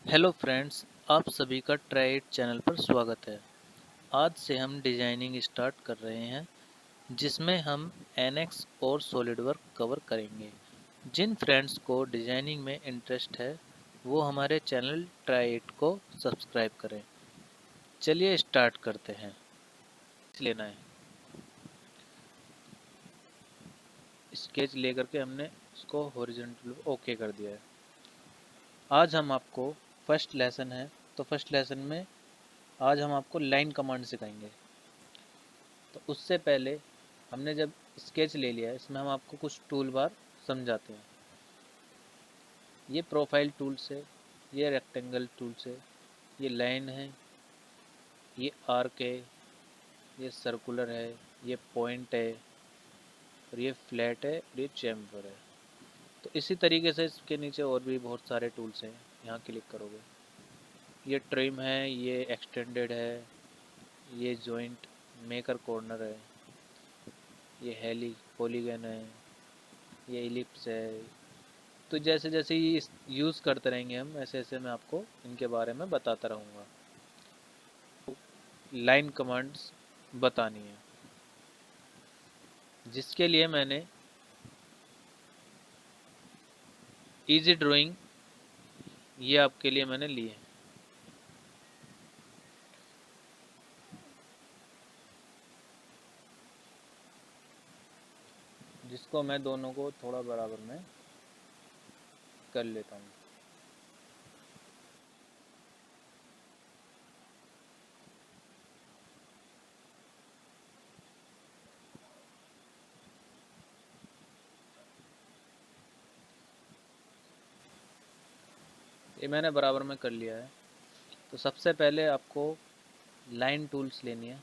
Hello friends, आप सभी का ट्राई इट चैनल पर स्वागत है। आज से हम डिजाइनिंग स्टार्ट कर रहे हैं, जिसमें हम एनएक्स और सॉलिडवर्क कवर करेंगे। जिन फ्रेंड्स को डिजाइनिंग में इंटरेस्ट है, वो हमारे चैनल ट्राई इट को सब्सक्राइब करें। चलिए स्टार्ट करते हैं। लेना है स्केच लेकर के हमने इसको हॉरिजॉन्टल ओके कर दिया है। आज हम आपको फर्स्ट लेसन है, तो फर्स्ट लेसन में आज हम आपको लाइन कमांड सिखाएंगे। तो उससे पहले हमने जब स्केच ले लिया है, इसमें हम आपको कुछ टूल बार समझाते हैं। ये प्रोफाइल टूल्स है, ये रेक्टेंगल टूल्स है, ये लाइन है, ये आर्क है, ये सर्कुलर है, ये पॉइंट है, और ये फ्लैट है, और ये चैम्फर है। तो इसी तरीके से इसके नीचे और भी बहुत सारे टूल्स हैं। यहाँ क्लिक करोगे, ये ट्रिम है, ये एक्सटेंडेड है, ये जॉइंट मेकर कॉर्नर है, ये हेली पॉलीगन है, ये इलिप्स है। तो जैसे जैसे ये यूज़ करते रहेंगे हम, ऐसे ऐसे मैं आपको इनके बारे में बताता रहूँगा। लाइन कमांड्स बतानी है, जिसके लिए मैंने इजी ड्राइंग ये आपके लिए मैंने ली है। जिसको मैं दोनों को थोड़ा बराबर में कर लेता हूँ। ये मैंने बराबर में कर लिया है। तो सबसे पहले आपको लाइन टूल्स लेनी है।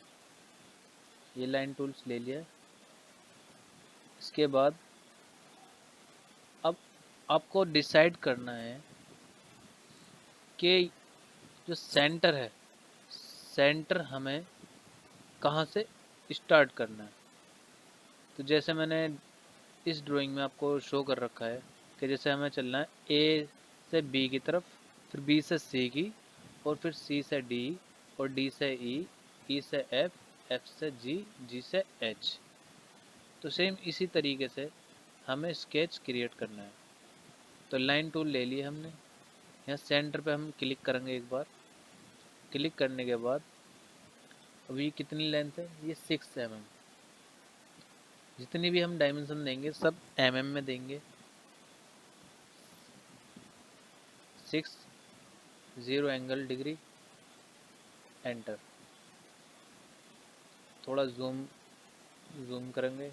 ये लाइन टूल्स ले लिया। इसके बाद अब आपको डिसाइड करना है कि जो सेंटर है, सेंटर हमें कहाँ से स्टार्ट करना है। तो जैसे मैंने इस ड्राइंग में आपको शो कर रखा है कि जैसे हमें चलना है ए से बी की तरफ, फिर बी से सी की, और फिर सी से डी, और डी से ई से एफ, एफ से जी, जी से एच। तो सेम इसी तरीके से हमें स्केच क्रिएट करना है। तो लाइन टूल ले लिए हमने। यहाँ सेंटर पे हम क्लिक करेंगे एक बार। क्लिक करने के बाद अभी कितनी लेंथ है, ये 6 mm। जितनी भी हम डायमेंशन देंगे सब में देंगे। 6 0 एंगल डिग्री, एंटर। थोड़ा जूम जूम करेंगे।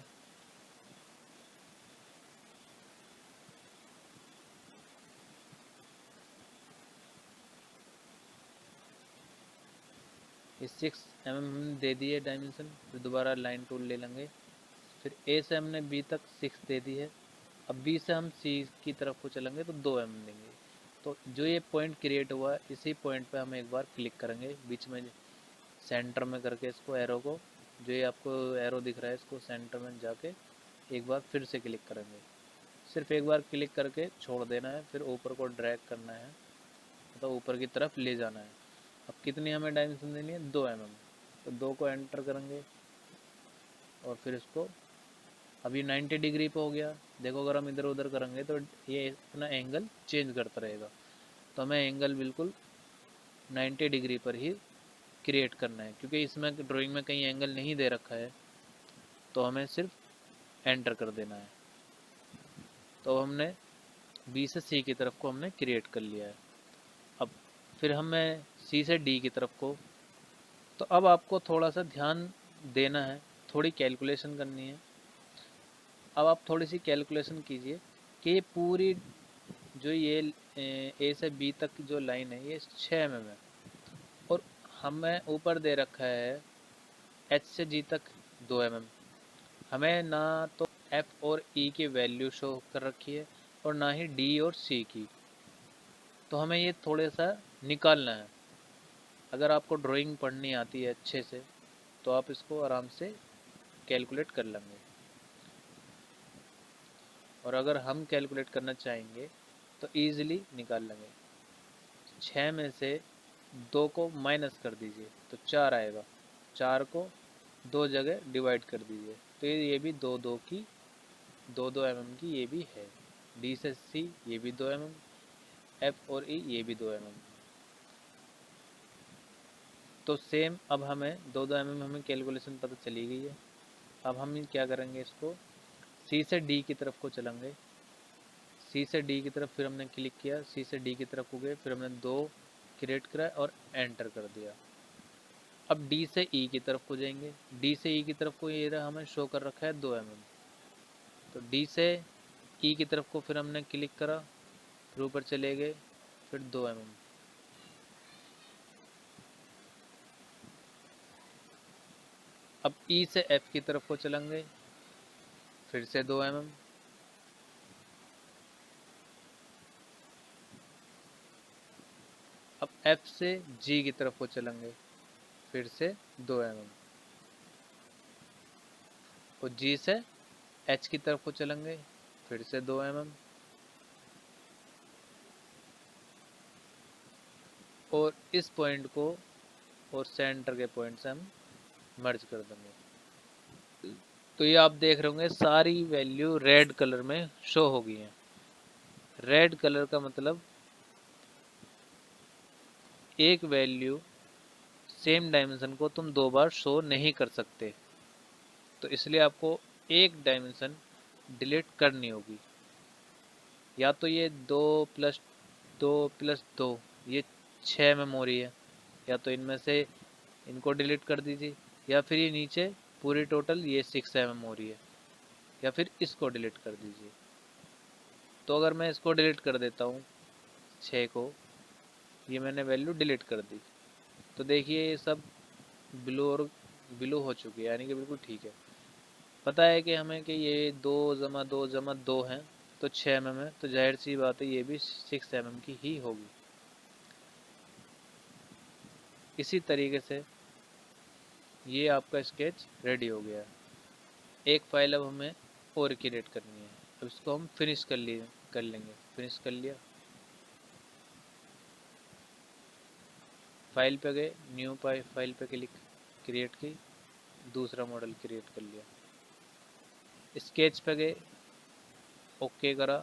ये 6 mm हमने दे दिए डायमेंशन। फिर दोबारा लाइन टूल ले लेंगे। फिर ए से हमने बी तक 6 दे दी है। अब बी से हम सी की तरफ को चलेंगे तो 2 mm देंगे। तो जो ये पॉइंट क्रिएट हुआ है, इसी पॉइंट पे हम एक बार क्लिक करेंगे, बीच में सेंटर में करके इसको एरो को, जो ये आपको एरो दिख रहा है, इसको सेंटर में जाके एक बार फिर से क्लिक करेंगे। सिर्फ एक बार क्लिक करके छोड़ देना है, फिर ऊपर को ड्रैग करना है, मतलब ऊपर की तरफ ले जाना है। अब कितनी हमें डायमेंशन देनी है, 2 mm। तो 2 को एंटर करेंगे, और फिर इसको अभी 90 डिग्री पे हो गया। देखो अगर हम इधर उधर करेंगे तो ये अपना एंगल चेंज करता रहेगा। तो हमें एंगल बिल्कुल 90 डिग्री पर ही क्रिएट करना है, क्योंकि इसमें ड्राइंग में कहीं एंगल नहीं दे रखा है। तो हमें सिर्फ एंटर कर देना है। तो हमने बी से सी की तरफ को हमने क्रिएट कर लिया है। अब फिर हमें सी से डी की तरफ को। तो अब आपको थोड़ा सा ध्यान देना है, थोड़ी कैलकुलेशन करनी है। अब आप थोड़ी सी कैलकुलेशन कीजिए कि ये पूरी जो ये ए से बी तक की जो लाइन है, ये 6 mm है, और हमें ऊपर दे रखा है एच से जी तक 2 mm। हमें ना तो एफ और ई की वैल्यू शो कर रखी है, और ना ही डी और सी की। तो हमें ये थोड़े सा निकालना है। अगर आपको ड्राइंग पढ़नी आती है अच्छे से, तो आप इसको आराम से कैलकुलेट कर लेंगे। और अगर हम कैलकुलेट करना चाहेंगे तो ईज़िली निकाल लेंगे। 6 में से 2 को माइनस कर दीजिए तो 4 आएगा। 4 को 2 जगह डिवाइड कर दीजिए तो ये भी 2 की 2 mm की ये भी है। डी से सी ये भी 2 mm, एफ और ई ये भी 2 mm। तो सेम अब हमें 2 mm हमें कैलकुलेशन पता चली गई है। अब हम क्या करेंगे, इसको सी से डी की तरफ को चलेंगे। सी से डी की तरफ फिर हमने क्लिक किया, सी से डी की तरफ हो गए, फिर हमने 2 क्रिएट करा और एंटर कर दिया। अब डी से ई की तरफ को जाएंगे। डी से ई की तरफ को ये रहा हमें शो कर रखा है 2 mm। तो डी से ई की तरफ को फिर हमने क्लिक करा, फिर ऊपर चले गए, फिर 2 mm। अब ई से एफ की तरफ को चलेंगे, फिर से 2 mm। अब एफ से जी की तरफ को चलेंगे, फिर से 2 mm। और जी से एच की तरफ को चलेंगे, फिर से 2 mm। और इस पॉइंट को और सेंटर के पॉइंट से हम मर्ज कर देंगे। तो ये आप देख रहे होंगे सारी वैल्यू रेड कलर में शो हो गई हैं। रेड कलर का मतलब एक वैल्यू सेम डायमेंशन को तुम 2 बार शो नहीं कर सकते, तो इसलिए आपको एक डायमेंशन डिलीट करनी होगी। या तो ये 2 + 2 + 2 ये 6 मेमोरी है, या तो इनमें से इनको डिलीट कर दीजिए, या फिर ये नीचे पूरी टोटल ये 6 मेमोरी है, या फिर इसको डिलीट कर दीजिए। तो अगर मैं इसको डिलीट कर देता हूँ 6 को, ये मैंने वैल्यू डिलीट कर दी, तो देखिए ये सब ब्लू और ब्लू हो चुकी है, यानी कि बिल्कुल ठीक है। पता है कि हमें कि ये 2 + 2 = 2 हैं, तो 6 mm है, तो जाहिर सी बात है ये भी 6 mm की ही होगी। इसी तरीके से ये आपका स्केच रेडी हो गया। एक फाइल अब हमें और क्रिएट करनी है, अब इसको हम फिनिश कर लेंगे। फिनिश कर लिया, फाइल पे गए, न्यू फाइल पे क्लिक, क्रिएट की, दूसरा मॉडल क्रिएट कर लिया। स्केच पे गए, ओके करा।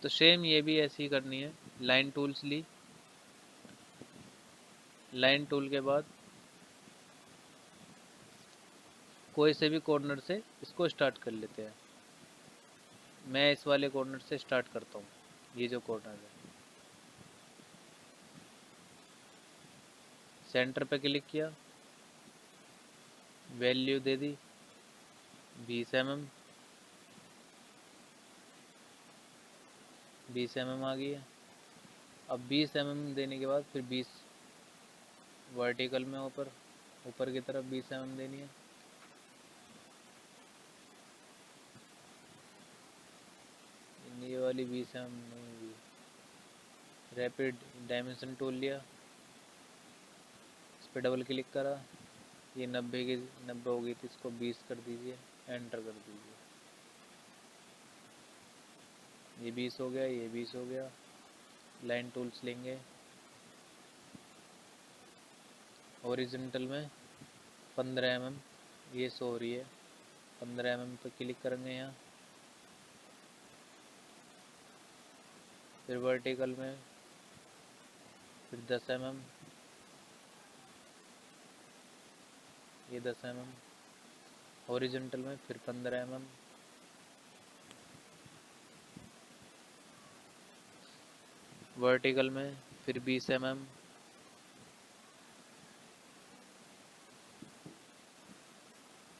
तो सेम ये भी ऐसी ही करनी है। लाइन टूल्स ली, लाइन टूल के बाद कोई से भी कॉर्नर से इसको स्टार्ट कर लेते हैं। मैं इस वाले कॉर्नर से स्टार्ट करता हूँ, ये जो कॉर्नर है। सेंटर पे क्लिक किया, वैल्यू दे दी 20 mm। 20 mm आ गई है। अब 20 mm देने के बाद फिर 20 वर्टिकल में ऊपर की तरफ 20 mm देनी है। ये वाली 20 mm नहीं हुई। रैपिड डायमेंशन टूल लिया, इस पर डबल क्लिक करा, ये 90 हो गई थी, इसको 20 कर दीजिए, एंटर कर दीजिए। ये 20 हो गया, ये 20 हो गया। लाइन टूल्स लेंगे, ओरिजेंटल में 15 mm ये शो हो रही है, 15 mm पे क्लिक करेंगे यहाँ। फिर वर्टिकल में फिर 10 mm, ये 10 mm। हॉरिजॉन्टल में फिर 15 mm। वर्टिकल में फिर 20 mm।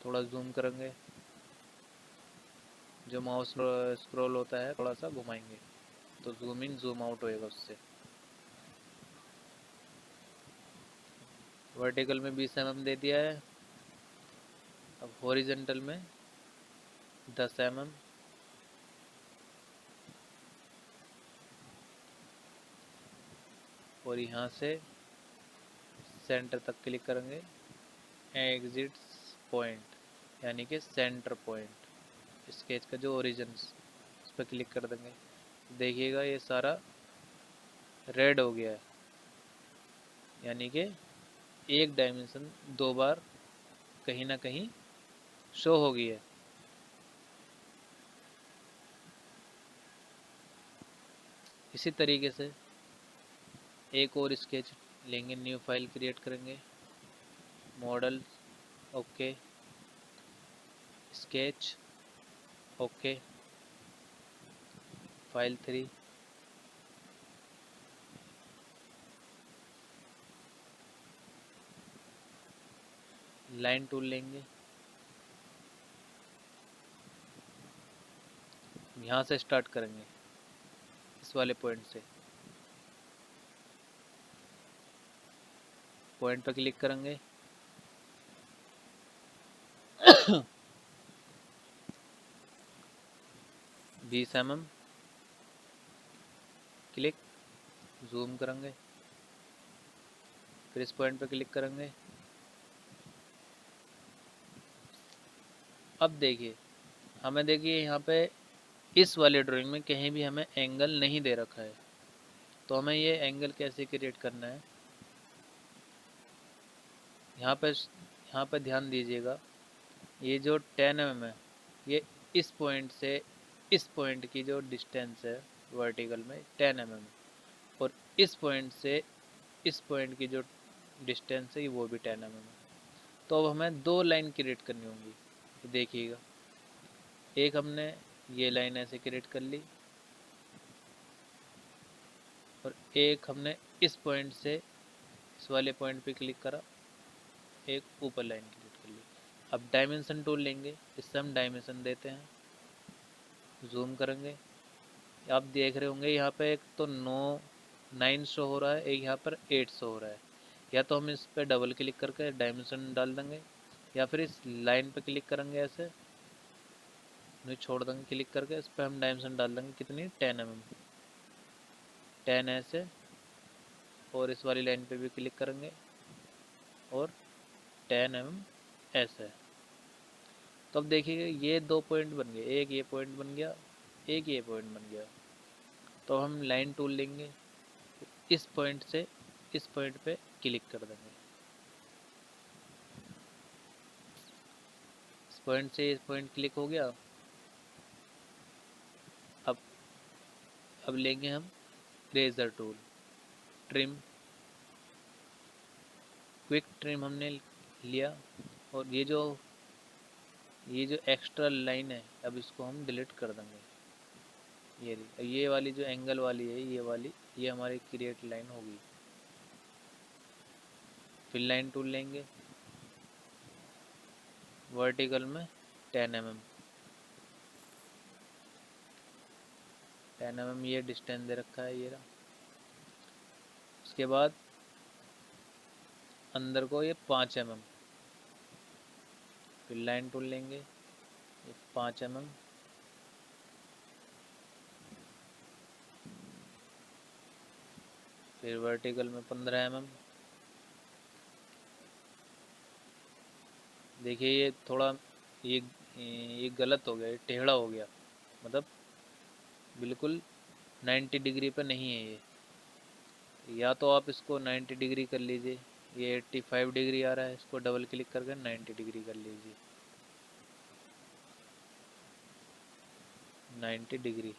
थोड़ा जूम करेंगे, जो माउस स्क्रॉल होता है थोड़ा सा घुमाएंगे तो जूम इन जूम आउट होएगा उससे। वर्टिकल में 20 mm दे दिया है। अब हॉरिजॉन्टल में 10 mm। और यहाँ से सेंटर तक क्लिक करेंगे, एग्जिट पॉइंट यानी कि सेंटर पॉइंट, स्केच का जो ओरिजिन, उस पर क्लिक कर देंगे। देखिएगा ये सारा रेड हो गया है, यानी कि एक डायमेंशन दो बार कहीं ना कहीं शो हो गई है। इसी तरीके से एक और स्केच लेंगे, न्यू फाइल क्रिएट करेंगे, model, okay, sketch, okay, file 3, line tool लेंगे, यहाँ से स्टार्ट करेंगे इस वाले पॉइंट से, पॉइंट पर क्लिक करेंगे, 20 mm, क्लिक, जूम करेंगे, फिर इस पॉइंट पर क्लिक करेंगे। अब देखिए हमें, देखिए यहाँ पे इस वाले ड्राइंग में कहीं भी हमें एंगल नहीं दे रखा है, तो हमें ये एंगल कैसे क्रिएट करना है। यहाँ पे ध्यान दीजिएगा, ये जो 10 mm है, ये इस पॉइंट से इस पॉइंट की जो डिस्टेंस है वर्टिकल में 10 mm, और इस पॉइंट से इस पॉइंट की जो डिस्टेंस है वो भी 10 mm है। तो अब हमें दो लाइन क्रिएट करनी होंगी। देखिएगा, एक हमने ये लाइन ऐसे क्रिएट कर ली, और एक हमने इस पॉइंट से इस वाले पॉइंट पे क्लिक करा, एक ऊपर लाइन क्रिएट कर ली। अब डायमेंशन टूल लेंगे, इससे हम डायमेंशन देते हैं, जूम करेंगे। आप देख रहे होंगे यहाँ पे एक तो 9 शो हो रहा है, एक यहाँ पर 8 शो हो रहा है। या तो हम इस पर डबल क्लिक करके डायमेंशन डाल देंगे, या फिर इस लाइन पे क्लिक करेंगे, ऐसे नहीं छोड़ देंगे, क्लिक करके इस पर हम डायमेंशन डाल देंगे कितनी, 10 mm, 10 ऐसे, और इस वाली लाइन पे भी क्लिक करेंगे और 10 mm ऐसे। तो अब देखिए ये दो पॉइंट बन गए, एक ये पॉइंट बन गया, एक ये पॉइंट बन गया। तो हम लाइन टूल लेंगे, इस पॉइंट से इस पॉइंट पे क्लिक कर देंगे, इस पॉइंट से इस पॉइंट क्लिक हो गया। अब अब लेंगे हम eraser tool, trim, quick trim हमने लिया, और ये जो एक्स्ट्रा लाइन है अब इसको हम डिलीट कर देंगे। ये वाली जो एंगल वाली है, ये वाली, ये हमारी क्रिएट लाइन होगी। फिर लाइन टूल लेंगे, वर्टिकल में 10 mm, 10 mm ये डिस्टेंस दे रखा है, ये रहा। उसके बाद अंदर को ये 5 mm, फिर लाइन टूल लेंगे, ये 5 mm, फिर वर्टिकल में 15 mm। देखिए ये थोड़ा ये गलत हो गया, ये टेढ़ा हो गया, मतलब बिल्कुल 90 डिग्री पे नहीं है ये। या तो आप इसको 90 डिग्री कर लीजिए, ये 85 डिग्री आ रहा है, इसको डबल क्लिक करके 90 डिग्री कर लीजिए, 90 डिग्री,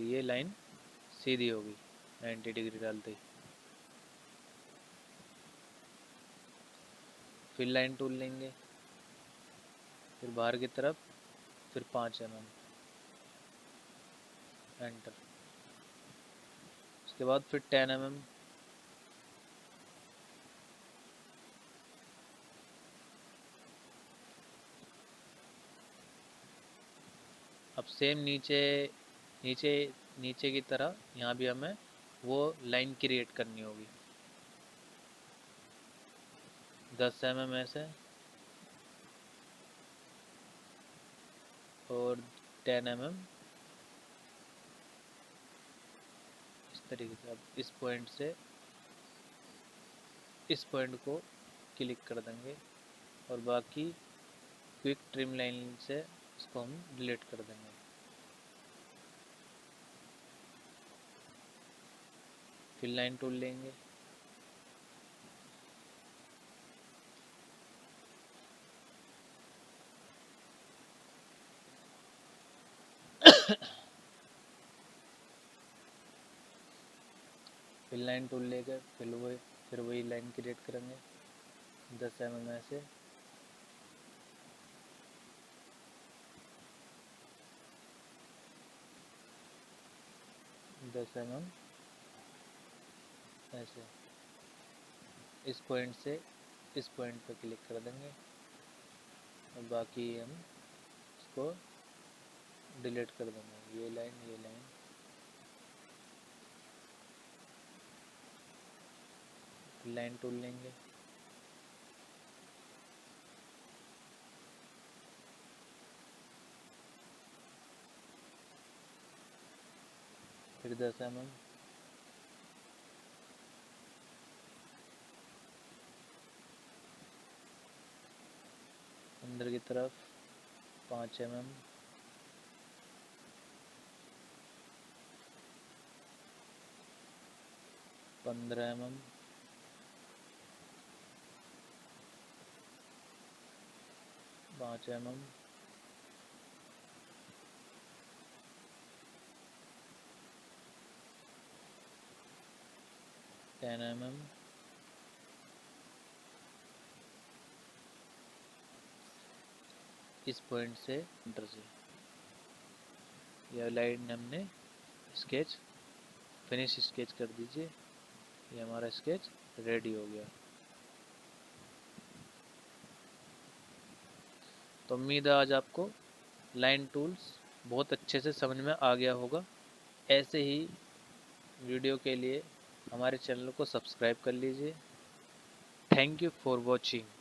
ये लाइन सीधी होगी 90 डिग्री डालते ही। फिर लाइन टूल लेंगे, फिर बाहर की तरफ, फिर 5 mm, एंटर। उसके बाद फिर 10 mm, अब सेम नीचे नीचे नीचे की तरह यहाँ भी हमें वो लाइन क्रिएट करनी होगी, 10 mm ऐसे, और 10 mm इस तरीके से। अब इस पॉइंट से इस पॉइंट को क्लिक कर देंगे, और बाकी क्विक ट्रिम लाइन से इसको हम डिलीट कर देंगे। फिर लाइन टूल लेंगे, फिर लाइन टूल लेकर फिर वही लाइन क्रिएट करेंगे 10 mm ऐसे, ऐसे इस पॉइंट से इस पॉइंट पर क्लिक कर देंगे और बाकी हम इसको डिलीट कर देंगे, ये लाइन लाइन टूल लेंगे, फिर 10 mm, अंदर की तरफ 5 mm, 15 mm, 5 mm, 10 mm, इस पॉइंट से सेंटर से यह लाइन हमने स्केच फिनिश स्केच कर दीजिए। ये हमारा स्केच रेडी हो गया। तो उम्मीद है आज आपको लाइन टूल्स बहुत अच्छे से समझ में आ गया होगा। ऐसे ही वीडियो के लिए हमारे चैनल को सब्सक्राइब कर लीजिए। Thank you for watching.